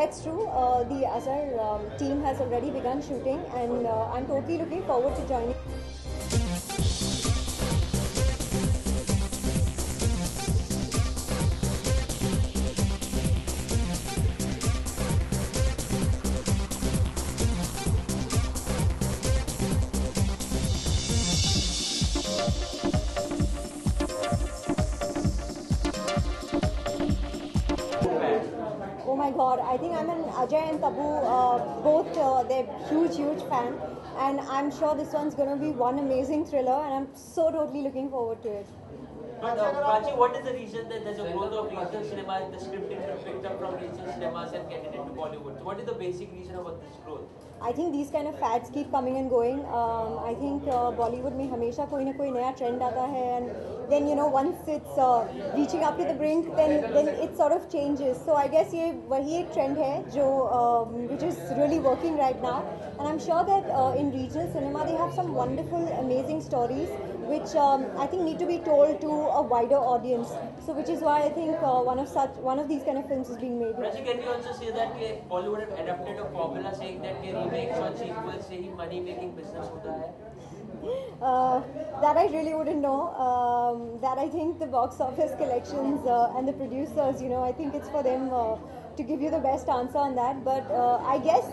That's true. The Azhar team has already begun shooting, and I'm totally looking forward to joining. Oh my God! I think I'm an Ajay and Tabu, both they're huge fan, and I'm sure this one's going to be one amazing thriller, and I'm so totally looking forward to it. But Prachi, what is the reason that there's a growth of regional cinemas, the scripting picked up from regional cinemas and getting into Bollywood? So what is the basic reason about this growth? I think these kind of fads keep coming and going. I think Bollywood में हमेशा कोई ना कोई नया trend आता है, and then once it's reaching up to the brink, then it sort of changes. So I guess ये वही एक trend है जो which is really working right now, and I'm sure that in regional cinema they have some wonderful, amazing stories which I think need to be told to a wider audience. So which is why I think one of these kind of films is being made. Prachi, can you also say that Bollywood have adapted a formula saying that remakes or sequels से ही money making business होता है? That I really wouldn't know. That I think the box office collections and the producers, I think it's for them to give you the best answer on that. But I guess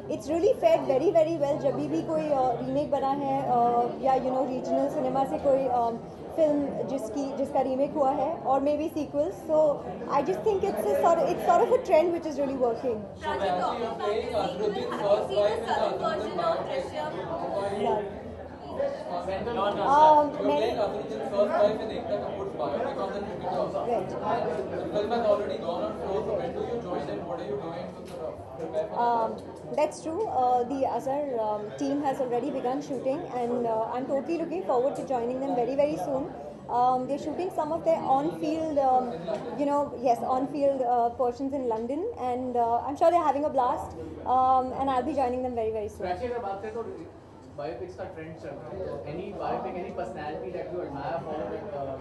it's really fared very well. जब भी कोई remake बना है या regional cinema से कोई film जिसका remake हुआ है, or maybe sequels. So I just think it's sort of a trend which is really working. That's true. The Azhar team has already begun shooting, and I'm totally looking forward to joining them very soon. They're shooting some of their on-field, on-field portions in London, and I'm sure they're having a blast. And I'll be joining them very soon. Biopics का trend चल रहा है. Any biopic, any personality that you admire for,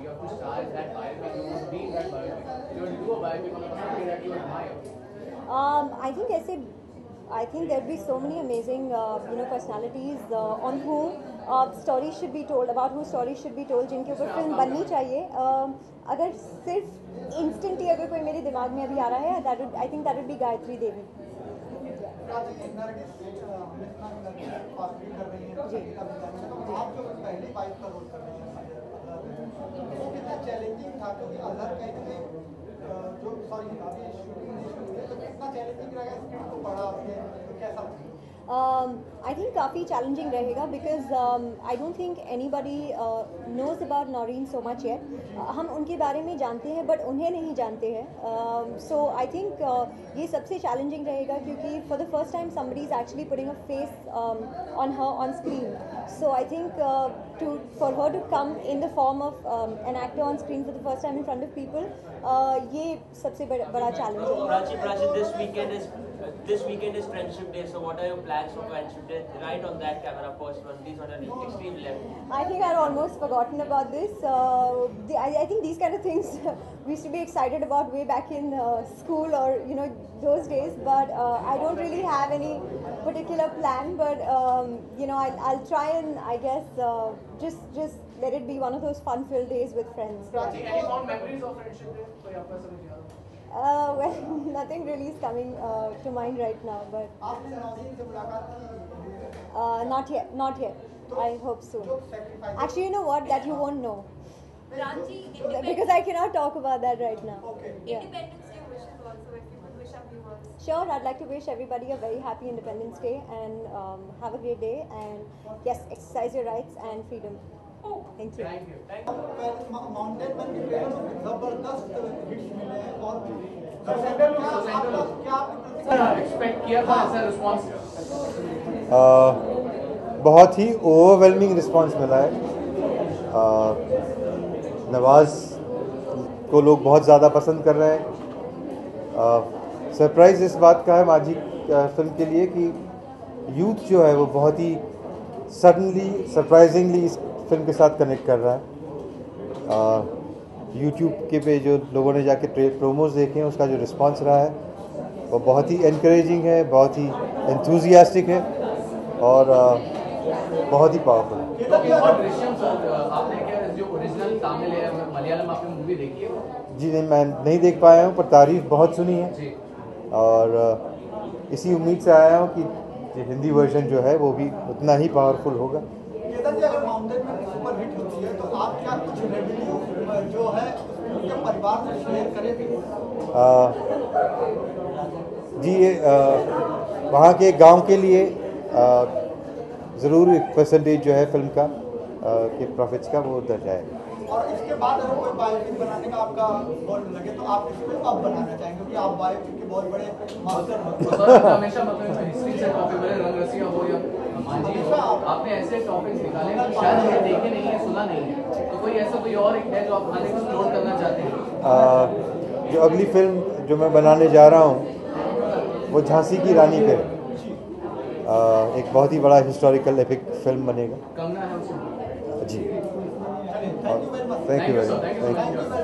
you have to star in that biopic, you want to be in that biopic. You want to do a biopic on a personality that you admire. I think there'll be so many amazing, personalities on who stories should be told, about who stories should be told, जिनके ऊपर film बननी चाहिए. अगर सिर्फ instantly अगर कोई मेरे दिमाग में अभी आ रहा है, I think that would be Gayatri Devi. आप जो पहली बाइक का रोल कर रहे हैं वो कितना चैलेंजिंग था, क्योंकि अजहर कहीं जो सॉरी अभी शूटिंग नहीं शुरू हुई तो कितना चैलेंजिंग रहेगा स्क्रिप्ट को पढ़ा आपने, तो कैसा था? I think काफ़ी challenging रहेगा because I don't think anybody knows about Noreen so much yet. हम उनके बारे में जानते हैं but उन्हें नहीं जानते हैं. So I think ये सबसे challenging रहेगा क्योंकि for the first time somebody is actually putting a face on her on screen. So I think for her to come in the form of an actor on screen for the first time in front of people, ये सबसे बड़ा challenge है. Prachi, this weekend is Friendship Day. So what are your plans for Friendship Day? Right on that camera, first one. These on an extreme left. I think I'd almost forgotten about this. I think these kind of things we used to be excited about way back in school or those days. But I don't really have any particular plan. But I'll try and I guess just let it be one of those fun-filled days with friends. Prachi, any fond memories of Friendship Day? कोई आपका समझ याद? Well, nothing really is coming to mind right now, but not yet. I hope soon. Actually, you know what? That you won't know. Because I cannot talk about that right now. Okay. Yeah. Independence Day wishes also, if you could wish our viewers. Sure, I'd like to wish everybody a very happy Independence Day and have a great day. And yes, exercise your rights and freedom. Thank you. Thank you. Mountain man की trailer में जबरदस्त hits मिले हैं और क्या expect किया था ऐसा रिस्पांस? बहुत ही ओवरवेलमिंग रिस्पांस मिला है. नवाज को लोग बहुत ज़्यादा पसंद कर रहे हैं. सरप्राइज़ इस बात का है माझी फिल्म के लिए कि यूथ जो है वो बहुत ही सडनली सरप्राइजिंगली इस फिल्म के साथ कनेक्ट कर रहा है. यूट्यूब के पे जो लोगों ने जाके प्रोमोज देखे हैं उसका जो रिस्पांस रहा है वो बहुत ही एनकरेजिंग है, बहुत ही एंथुजियास्टिक है और बहुत ही पावरफुल है। और दृश्यम सर, आपने क्या जो ओरिजिनल तमिल है मलयालम आपने मूवी देखी है? जी नहीं, मैं नहीं देख पाया हूँ, पर तारीफ बहुत सुनी है जी। और इसी उम्मीद से आया हूँ कि जो हिंदी वर्जन जो है वो भी उतना ही पावरफुल होगा। केतन जी, अगर माउंटेन में सुपर हिट होती है तो आप क्या कुछ रेवेन्यू जो है उनके परिवार में शेयर करेंगे? जी, वहाँ के गांव के लिए ज़रूर एक परसेंटेज जो है फिल्म का के प्रॉफिट्स का वो उधर जाएगा। और इसके बाद अगर कोई बायोपिक बनाने का आपका गोल लगे तो आप इसको कब बनाना चाहेंगे, क्योंकि आप बायोपिक के बहुत बड़े मास्टर सर हमेशा मतलब हिस्ट्री से टॉपिक बने, रंग रसिया हो या मांझी हो, आपने ऐसे टॉपिक्स निकाले कि शायद हमने देखे नहीं है, सुना नहीं है, तो कोई ऐसा कोई और है जो आप खाने एक्सप्लोर करना चाहते हैं? जो अगली फिल्म जो मैं बनाने जा रहा हूँ वो झांसी की रानी पे है। एक बहुत ही बड़ा हिस्टोरिकल एपिक फिल्म बनेगा। कंगना है उसमें। जी, thank you very much. Thank you very much.